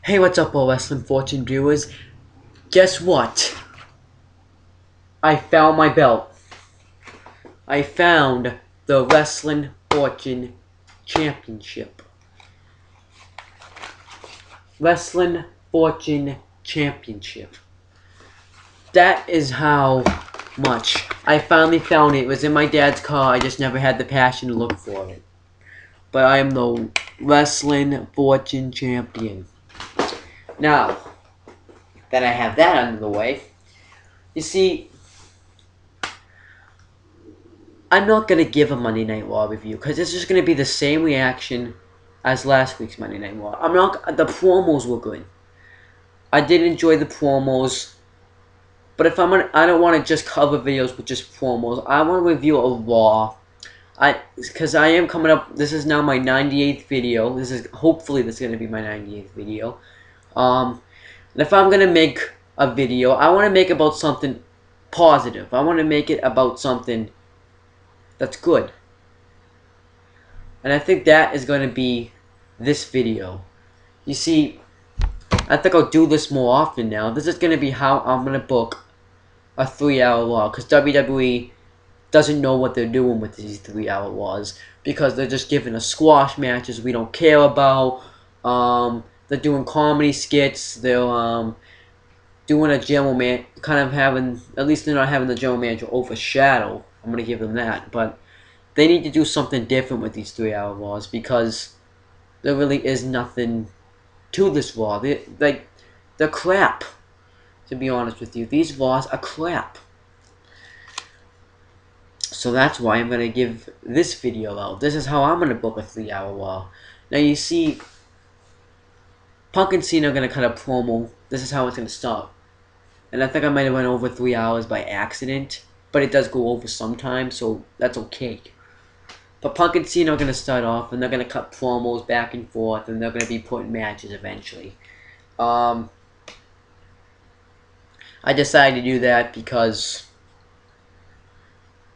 Hey, what's up, all Wrestling Fortune viewers? Guess what? I found my belt. I found the Wrestling Fortune Championship. Wrestling Fortune Championship. That is how much. I finally found it. It was in my dad's car. I just never had the passion to look for it. But I am the Wrestling Fortune Champion. Now that I have that out of the way, you see, I'm not going to give a Monday Night Raw review because this is going to be the same reaction as last week's Monday Night Raw. The promos were good. I did enjoy the promos, but if I don't want to just cover videos with just promos. I want to review a Raw. Because I am coming up, this is now my 98th video. Hopefully this is going to be my 98th video. And if I'm going to make a video, I want to make it about something positive. I want to make it about something that's good. And I think that is going to be this video. You see, I think I'll do this more often now. This is going to be how I'm going to book a 3-hour Raw. Because WWE doesn't know what they're doing with these 3-hour Raws. Because they're just giving us squash matches we don't care about. They're doing comedy skits. They're doing a general man, kind of having, at least they're not having the general manager overshadow. I'm going to give them that. But they need to do something different with these 3-hour Raws because there really is nothing to this Raw. They're crap, to be honest with you. These Raws are crap. So that's why I'm going to give this video out. This is how I'm going to book a 3-hour Raw. Now you see, Punk and Cena are going to cut a promo. This is how it's going to start. And I think I might have went over 3 hours by accident. But it does go over sometimes, so that's okay. But Punk and Cena are going to start off, and they're going to cut promos back and forth, and they're going to be putting matches eventually. I decided to do that because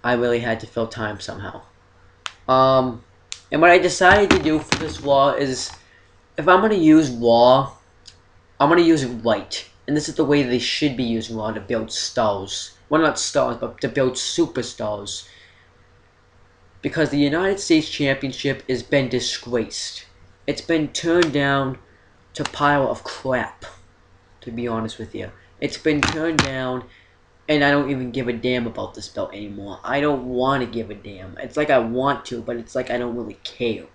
I really had to fill time somehow. And what I decided to do for this Raw is, if I'm going to use Raw, I'm going to use it right. And this is the way they should be using Raw to build stars. Well, not stars, but to build superstars. Because the United States Championship has been disgraced. It's been turned down to a pile of crap, to be honest with you. It's been turned down, and I don't even give a damn about this belt anymore. I don't want to give a damn. It's like I want to, but it's like I don't really care.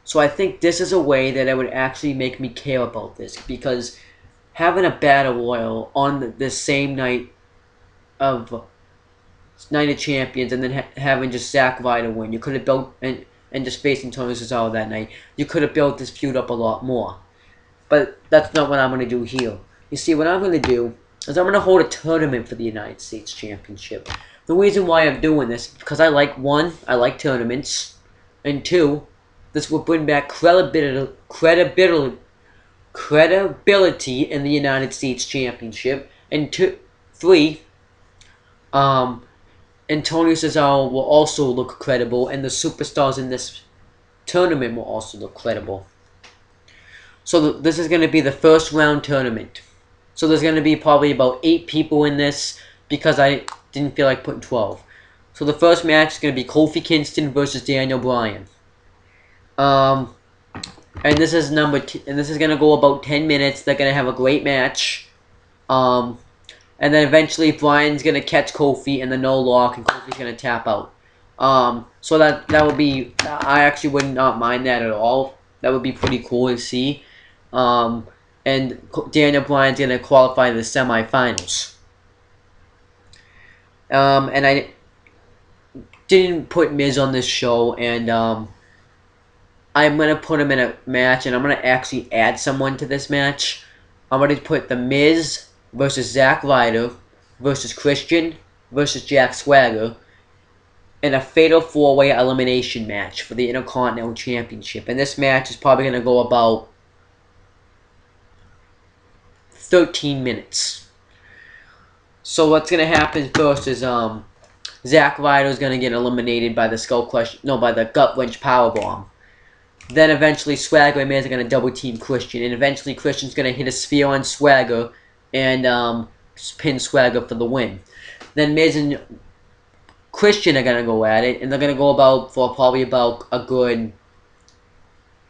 So I think this is a way that it would actually make me care about this. Because having a battle royal on the same night of Night of Champions and then having just Zack Ryder win, you could have built, and just facing Tony Cesaro that night, you could have built this feud up a lot more. But that's not what I'm going to do here. You see, what I'm going to do is I'm going to hold a tournament for the United States Championship. The reason why I'm doing this is because I like tournaments, and 2, this will bring back credibility in the United States Championship, and 3, Antonio Cesaro will also look credible, and the superstars in this tournament will also look credible. So this is going to be the first round tournament. So there's going to be probably about 8 people in this, because I didn't feel like putting 12. So the first match is going to be Kofi Kingston versus Daniel Bryan. And this is and this is going to go about 10 minutes. They're going to have a great match. And then eventually Bryan's going to catch Kofi in the no lock, and Kofi's going to tap out. So that would be, I actually would not mind that at all. That would be pretty cool to see. And Daniel Bryan's going to qualify to the semifinals. And I didn't put Miz on this show, and I'm going to put him in a match, and I'm going to actually add someone to this match. I'm going to put The Miz versus Zack Ryder versus Christian versus Jack Swagger in a fatal 4-way elimination match for the Intercontinental Championship. And this match is probably going to go about 13 minutes. So what's going to happen first is Zack Ryder is going to get eliminated by the by the gut wrench powerbomb. Then eventually Swagger and Miz are going to double team Christian. And eventually Christian's going to hit a spear on Swagger and pin Swagger for the win. Then Miz and Christian are going to go at it. And they're going to go about for probably about a good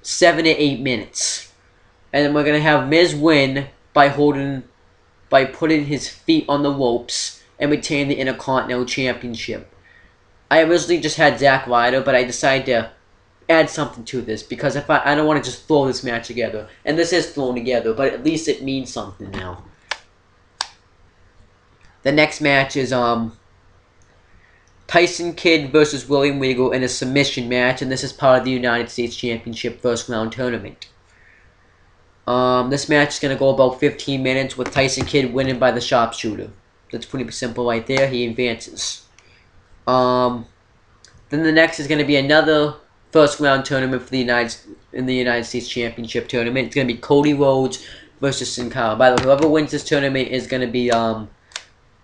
7 to 8 minutes. And then we're going to have Miz win by putting his feet on the ropes and retain the Intercontinental Championship. I originally just had Zack Ryder, but I decided to add something to this because if I don't want to just throw this match together, and this is thrown together, but at least it means something now. The next match is Tyson Kidd versus William Regal in a submission match, and this is part of the United States Championship first round tournament. This match is gonna go about 15 minutes with Tyson Kidd winning by the sharpshooter. That's pretty simple right there. He advances. Then the next is gonna be another first round tournament for the United States Championship tournament. It's gonna be Cody Rhodes versus Sin Cara. By the way, whoever wins this tournament is gonna be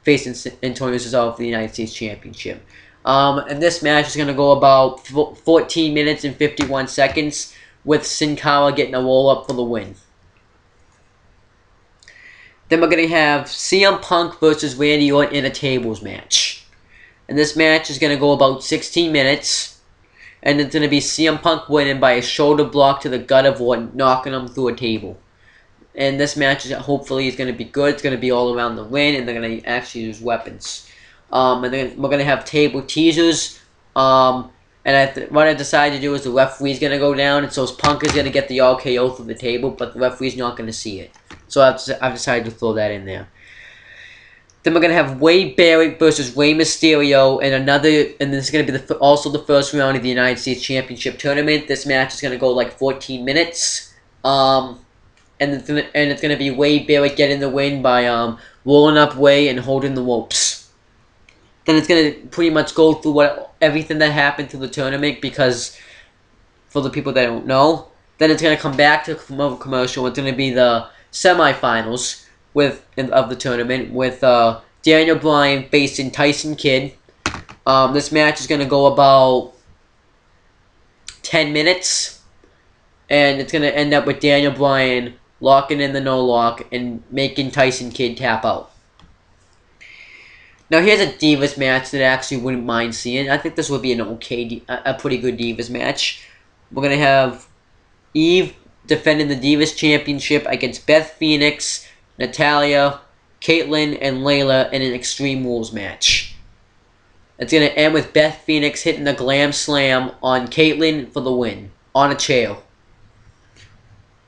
facing Antonio Cesaro for the United States Championship. And this match is gonna go about 14 minutes and 51 seconds with Sin Cara getting a roll up for the win. Then we're gonna have CM Punk versus Randy Orton in a tables match. And this match is gonna go about 16 minutes. And it's going to be CM Punk winning by a shoulder block to the gut of Orton, knocking him through a table. And this match hopefully is going to be good. It's going to be all around the ring, and they're going to actually use weapons. And then we're going to have table teasers. And what I decided to do is the referee's going to go down, and so Punk is going to get the RKO through the table, but the referee's not going to see it. So I've decided to throw that in there. Then we're going to have Wade Barrett versus Rey Mysterio and this is going to be also the first round of the United States Championship Tournament. This match is going to go like 14 minutes. And it's going to be Wade Barrett getting the win by rolling up Rey and holding the ropes. Then it's going to pretty much go through everything that happened through the tournament because, for the people that don't know, then it's going to come back to commercial. It's going to be the semifinals of the tournament with Daniel Bryan facing Tyson Kidd. This match is going to go about 10 minutes. And it's going to end up with Daniel Bryan locking in the no-lock and making Tyson Kidd tap out. Now here's a Divas match that I actually wouldn't mind seeing. I think this would be a pretty good Divas match. We're going to have Eve defending the Divas Championship against Beth Phoenix, Natalya, Caitlyn, and Layla in an Extreme Rules match. It's going to end with Beth Phoenix hitting a glam slam on Caitlyn for the win on a chair.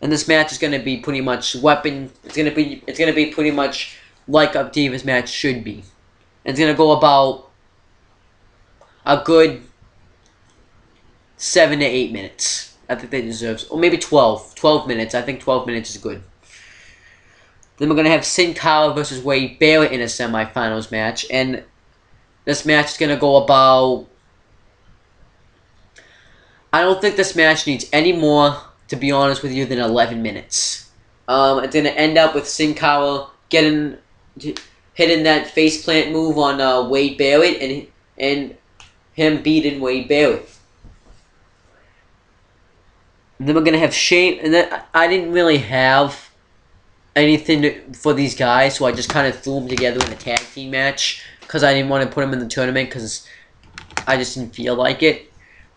And this match is going to be pretty much It's going to be pretty much like a Divas match should be. It's going to go about a good 7 to 8 minutes. I think they deserve, or maybe 12 minutes. I think 12 minutes is good. Then we're going to have Sin Cara versus Wade Barrett in a semifinals match. And this match is going to go about... I don't think this match needs any more, to be honest with you, than 11 minutes. It's going to end up with Sin Cara hitting that faceplant move on Wade Barrett and him beating Wade Barrett. And then we're going to have Shane... And then I didn't really have anything for these guys, so I just kind of threw them together in a tag team match because I didn't want to put them in the tournament because I just didn't feel like it.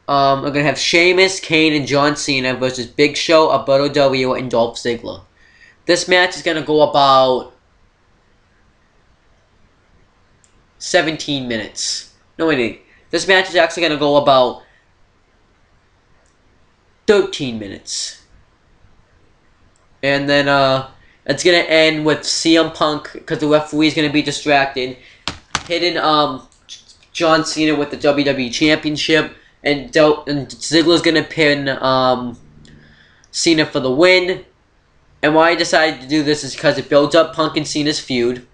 We're going to have Sheamus, Kane, and John Cena versus Big Show, Alberto Del Rio, and Dolph Ziggler. This match is going to go about 17 minutes. No, wait. This match is actually going to go about 13 minutes. And then, it's going to end with CM Punk, because the referee is going to be distracted, hitting John Cena with the WWE Championship, and Ziggler's going to pin Cena for the win. And why I decided to do this is because it builds up Punk and Cena's feud,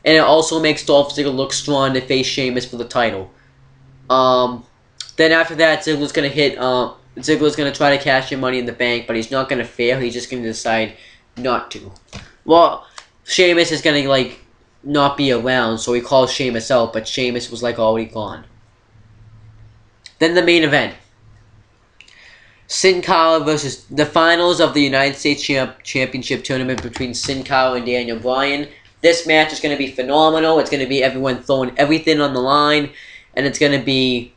and it also makes Dolph Ziggler look strong to face Sheamus for the title. Then after that, Ziggler's going to try to cash in Money in the Bank, but he's not going to fail. He's just going to decide not to. Well, Sheamus is going to, like, not be around, so he calls Sheamus out, but Sheamus was, like, already gone. Then the main event. Sin Cara versus the finals of the United States Championship tournament between Sin Cara and Daniel Bryan. This match is going to be phenomenal. It's going to be everyone throwing everything on the line, and it's going to be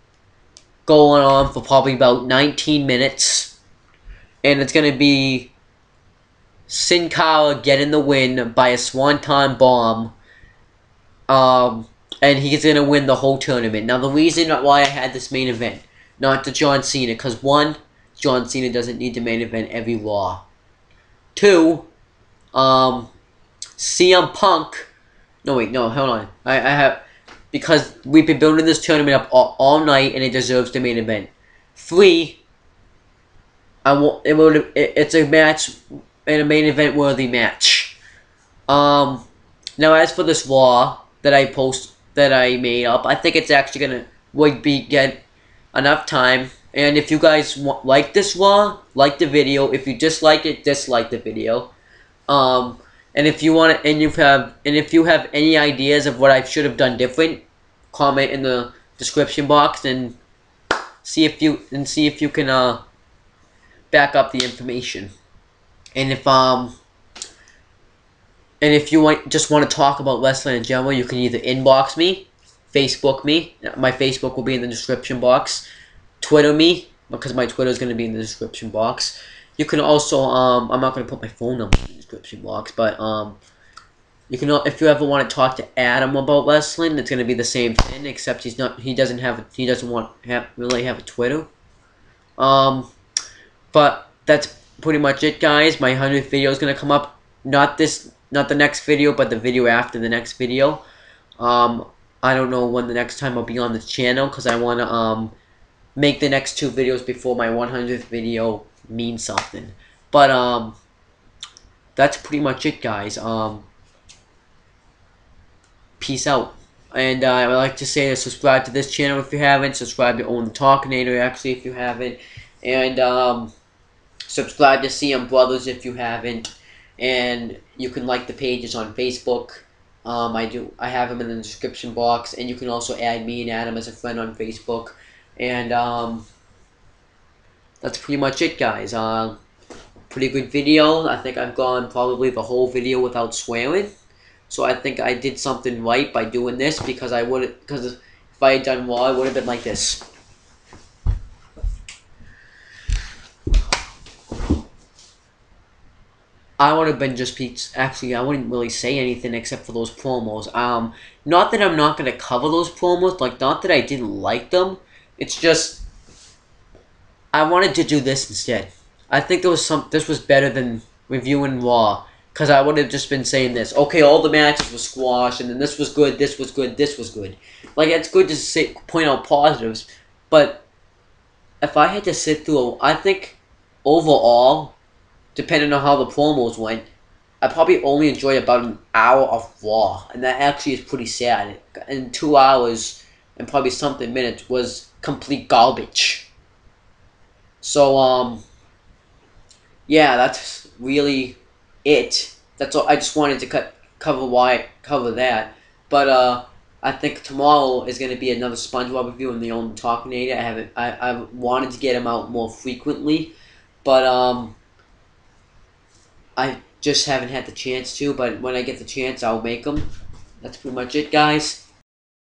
going on for probably about 19 minutes. And it's going to be Sin Cara getting the win by a swanton bomb. And he's going to win the whole tournament. Now, the reason why I had this main event, not the John Cena, because one, John Cena doesn't need to main event every Raw. Two, CM Punk. No, wait, no, hold on. I have, because we've been building this tournament up all night, and it deserves the main event. Three, it's a match and a main event worthy match. Now as for this Raw that I made up, I think it's actually gonna get enough time. And if you guys like this Raw, like the video. If you dislike it, dislike the video. And if you want to, if you have any ideas of what I should have done different, comment in the description box and see if you can back up the information. And if you just want to talk about wrestling in general, you can either inbox me, Facebook me. My Facebook will be in the description box. Twitter me, because my Twitter is going to be in the description box. You can also, I'm not going to put my phone number in the description box, but you can, if you ever want to talk to Adam about wrestling, it's going to be the same thing, except he doesn't really have a Twitter. But that's pretty much it, guys. My 100th video is going to come up, not the next video, but the video after the next video. I don't know when the next time I'll be on this channel, because I want to make the next 2 videos before my 100th video mean something. But that's pretty much it, guys. Peace out. And I would like to say to subscribe to this channel if you haven't. Subscribe to Own the Talkinator, actually, if you haven't. And subscribe to CM Brothers if you haven't. And you can like the pages on Facebook. I have them in the description box. And you can also add me and Adam as a friend on Facebook. And that's pretty much it, guys. Pretty good video. I think I've gone probably the whole video without swearing. So I think I did something right by doing this, because if I had done Raw, it would have been like this. I would have been actually, I wouldn't really say anything except for those promos. Not that I'm not going to cover those promos, like, not that I didn't like them. It's just, I wanted to do this instead. I think this was better than reviewing Raw, because I would have just been saying this. Okay, all the matches were squashed, and then this was good, this was good, this was good. Like, it's good to point out positives, but if I had to sit through, I think overall, depending on how the promos went, I probably only enjoyed about an hour of Raw, and that actually is pretty sad. And 2 hours and probably something minutes was complete garbage. So, yeah, that's really it. That's all. I just wanted to cover that. But I think tomorrow is going to be another SpongeBob review in the Own Talkinator. I wanted to get him out more frequently, but I just haven't had the chance to. But when I get the chance, I'll make them. That's pretty much it, guys.